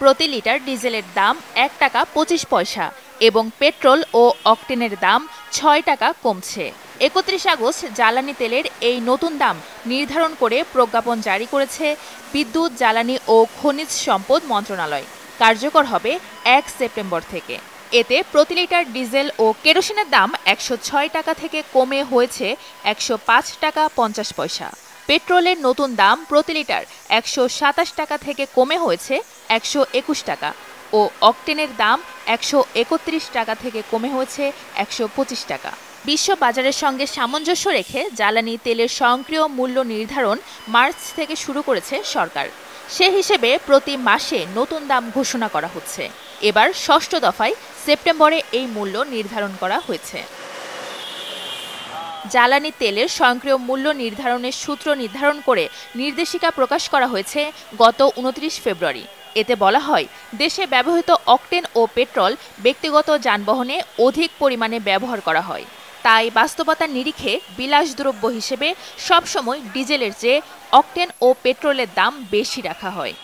প্রতি লিটার ডিজেলের দাম ১ টাকা ২৫ পয়সা এবং পেট্রোল ও অকটেনের দাম ৬ টাকা কমছে। ৩১ আগস্ট জ্বালানি তেলের এই নতুন দাম নির্ধারণ করে প্রজ্ঞাপন জারি করেছে বিদ্যুৎ, জ্বালানি ও খনিজ সম্পদ মন্ত্রণালয়। কার্যকর হবে ১ সেপ্টেম্বর থেকে। এতে প্রতি লিটার ডিজেল ও কেরোসিনের দাম ১০৬ টাকা থেকে কমে হয়েছে ১০৫ টাকা ৫০ পয়সা। পেট্রোলের নতুন দাম প্রতি লিটার ১২৭ টাকা থেকে কমে হয়েছে ১২১ টাকা ও অকটেনের দাম ১৩১ টাকা থেকে কমে হয়েছে ১২৫ টাকা। বিশ্ব বাজারের সঙ্গে সামঞ্জস্য রেখে জ্বালানি তেলের স্বয়ংক্রিয় মূল্য নির্ধারণ মার্চ থেকে শুরু করেছে সরকার। সে হিসেবে প্রতি মাসে নতুন দাম ঘোষণা করা হচ্ছে। এবার ষষ্ঠ দফায় সেপ্টেম্বরে এই মূল্য নির্ধারণ করা হয়েছে। জ্বালানি তেলের স্বয়ংক্রিয় মূল্য নির্ধারণের সূত্র নির্ধারণ করে নির্দেশিকা প্রকাশ করা হয়েছে গত ২৯ ফেব্রুয়ারি। এতে বলা হয়, দেশে ব্যবহৃত অকটেন ও পেট্রোল ব্যক্তিগত যানবাহনে অধিক পরিমাণে ব্যবহার করা হয়। তাই বাস্তবতার নিরিখে বিলাসদ্রব্য হিসেবে সবসময় ডিজেলের চেয়ে অকটেন ও পেট্রোলের দাম বেশি রাখা হয়।